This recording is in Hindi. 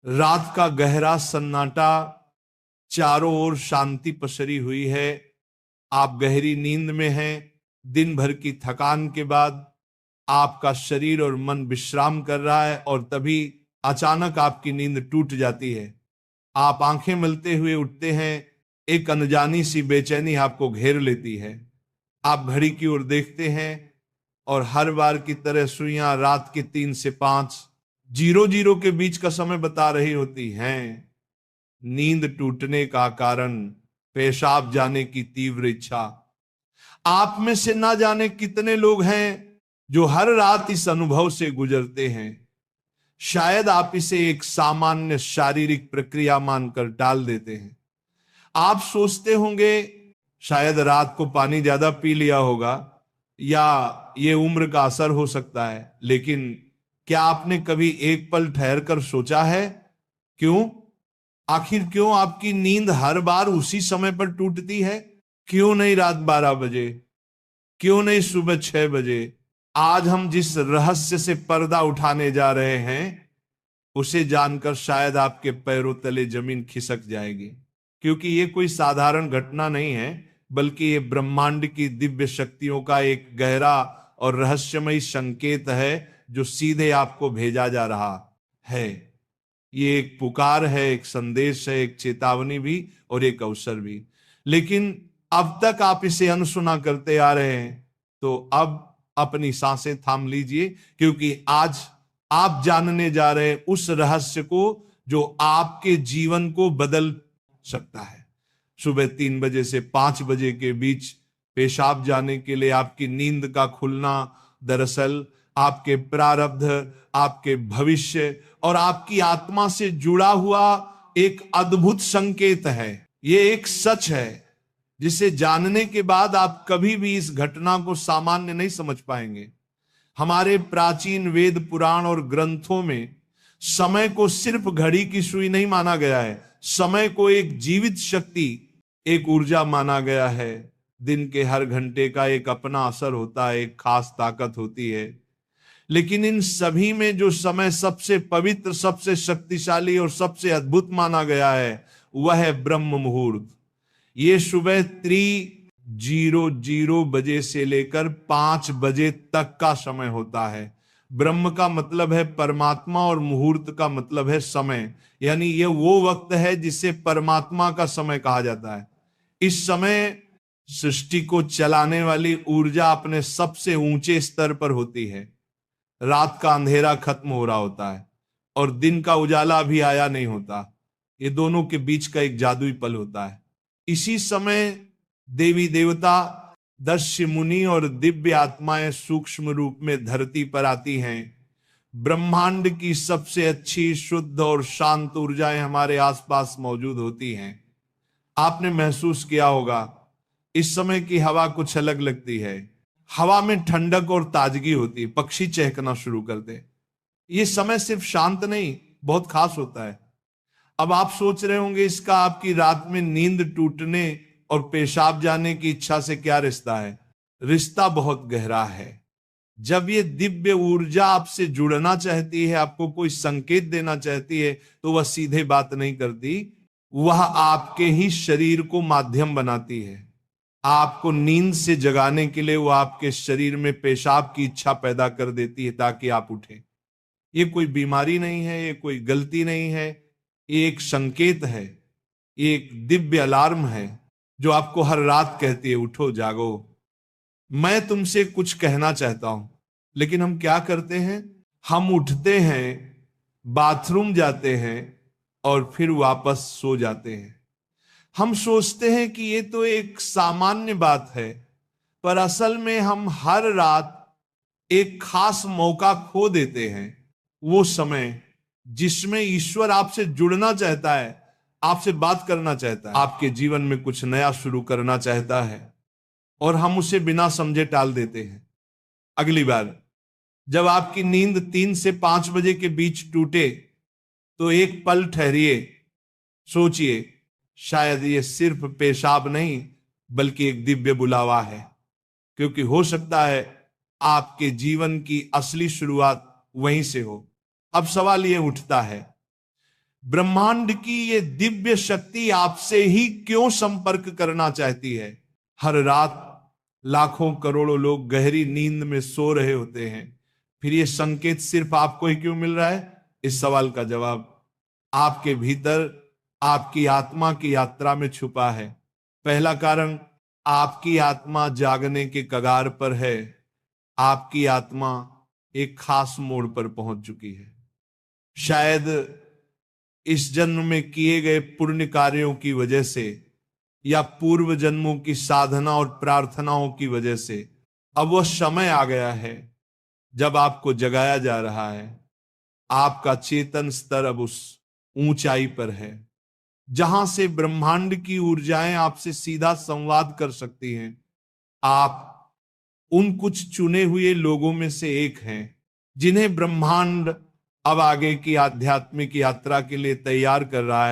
रात का गहरा सन्नाटा, चारों ओर शांति पसरी हुई है। आप गहरी नींद में हैं। दिन भर की थकान के बाद आपका शरीर और मन विश्राम कर रहा है और तभी अचानक आपकी नींद टूट जाती है। आप आंखें मलते हुए उठते हैं। एक अनजानी सी बेचैनी आपको घेर लेती है। आप घड़ी की ओर देखते हैं और हर बार की तरह सुइयां रात के 3 से 5 00 के बीच का समय बता रही होती हैं। नींद टूटने का कारण पेशाब जाने की तीव्र इच्छा। आप में से ना जाने कितने लोग हैं जो हर रात इस अनुभव से गुजरते हैं। शायद आप इसे एक सामान्य शारीरिक प्रक्रिया मानकर टाल देते हैं। आप सोचते होंगे शायद रात को पानी ज्यादा पी लिया होगा या ये उम्र का असर हो सकता है, लेकिन क्या आपने कभी एक पल ठहर कर सोचा है क्यों? आखिर क्यों आपकी नींद हर बार उसी समय पर टूटती है? क्यों नहीं रात 12 बजे? क्यों नहीं सुबह 6 बजे? आज हम जिस रहस्य से पर्दा उठाने जा रहे हैं उसे जानकर शायद आपके पैरों तले जमीन खिसक जाएगी, क्योंकि ये कोई साधारण घटना नहीं है, बल्कि ये ब्रह्मांड की दिव्य शक्तियों का एक गहरा और रहस्यमयी संकेत है जो सीधे आपको भेजा जा रहा है। ये एक पुकार है, एक संदेश है, एक चेतावनी भी और एक अवसर भी। लेकिन अब तक आप इसे अनसुना करते आ रहे हैं, तो अब अपनी सांसें थाम लीजिए, क्योंकि आज आप जानने जा रहे हैं उस रहस्य को जो आपके जीवन को बदल सकता है। सुबह 3 बजे से 5 बजे के बीच पेशाब जाने के लिए आपकी नींद का खुलना दरअसल आपके प्रारब्ध, आपके भविष्य और आपकी आत्मा से जुड़ा हुआ एक अद्भुत संकेत है। ये एक सच है जिसे जानने के बाद आप कभी भी इस घटना को सामान्य नहीं समझ पाएंगे। हमारे प्राचीन वेद पुराण और ग्रंथों में समय को सिर्फ घड़ी की सुई नहीं माना गया है। समय को एक जीवित शक्ति, एक ऊर्जा माना गया है। दिन के हर घंटे का एक अपना असर होता है, एक खास ताकत होती है। लेकिन इन सभी में जो समय सबसे पवित्र, सबसे शक्तिशाली और सबसे अद्भुत माना गया है वह है ब्रह्म मुहूर्त। ये सुबह 3:00 से लेकर 5 बजे तक का समय होता है। ब्रह्म का मतलब है परमात्मा और मुहूर्त का मतलब है समय, यानी ये वो वक्त है जिसे परमात्मा का समय कहा जाता है। इस समय सृष्टि को चलाने वाली ऊर्जा अपने सबसे ऊंचे स्तर पर होती है। रात का अंधेरा खत्म हो रहा होता है और दिन का उजाला अभी आया नहीं होता। ये दोनों के बीच का एक जादुई पल होता है। इसी समय देवी देवता, दस्यु मुनि और दिव्य आत्माएं सूक्ष्म रूप में धरती पर आती हैं। ब्रह्मांड की सबसे अच्छी, शुद्ध और शांत ऊर्जाएं हमारे आसपास मौजूद होती हैं। आपने महसूस किया होगा इस समय की हवा कुछ अलग लगती है। हवा में ठंडक और ताजगी होती है, पक्षी चहकना शुरू करते। ये समय सिर्फ शांत नहीं, बहुत खास होता है। अब आप सोच रहे होंगे इसका आपकी रात में नींद टूटने और पेशाब जाने की इच्छा से क्या रिश्ता है? रिश्ता बहुत गहरा है। जब ये दिव्य ऊर्जा आपसे जुड़ना चाहती है, आपको कोई संकेत देना चाहती है, तो वह सीधे बात नहीं करती, वह आपके ही शरीर को माध्यम बनाती है। आपको नींद से जगाने के लिए वो आपके शरीर में पेशाब की इच्छा पैदा कर देती है ताकि आप उठें। ये कोई बीमारी नहीं है, ये कोई गलती नहीं है, ये एक संकेत है, ये एक दिव्य अलार्म है जो आपको हर रात कहती है उठो, जागो। मैं तुमसे कुछ कहना चाहता हूं। लेकिन हम क्या करते हैं? हम उठते हैं, बाथरूम जाते हैं और फिर वापस सो जाते हैं। हम सोचते हैं कि ये तो एक सामान्य बात है, पर असल में हम हर रात एक खास मौका खो देते हैं। वो समय जिसमें ईश्वर आपसे जुड़ना चाहता है, आपसे बात करना चाहता है, आपके जीवन में कुछ नया शुरू करना चाहता है, और हम उसे बिना समझे टाल देते हैं। अगली बार जब आपकी नींद 3 से 5 बजे के बीच टूटे तो एक पल ठहरिए, सोचिए, शायद ये सिर्फ पेशाब नहीं बल्कि एक दिव्य बुलावा है, क्योंकि हो सकता है आपके जीवन की असली शुरुआत वहीं से हो। अब सवाल ये उठता है, ब्रह्मांड की ये दिव्य शक्ति आपसे ही क्यों संपर्क करना चाहती है? हर रात लाखों करोड़ों लोग गहरी नींद में सो रहे होते हैं, फिर ये संकेत सिर्फ आपको ही क्यों मिल रहा है? इस सवाल का जवाब आपके भीतर आपकी आत्मा की यात्रा में छुपा है। पहला कारण, आपकी आत्मा जागने के कगार पर है। आपकी आत्मा एक खास मोड़ पर पहुंच चुकी है। शायद इस जन्म में किए गए पुण्य कार्यों की वजह से या पूर्व जन्मों की साधना और प्रार्थनाओं की वजह से अब वह समय आ गया है जब आपको जगाया जा रहा है। आपका चेतन स्तर अब उस ऊंचाई पर है जहां से ब्रह्मांड की ऊर्जाएं आपसे सीधा संवाद कर सकती हैं। आप उन कुछ चुने हुए लोगों में से एक हैं जिन्हें ब्रह्मांड अब आगे की आध्यात्मिक यात्रा के लिए तैयार कर रहा है।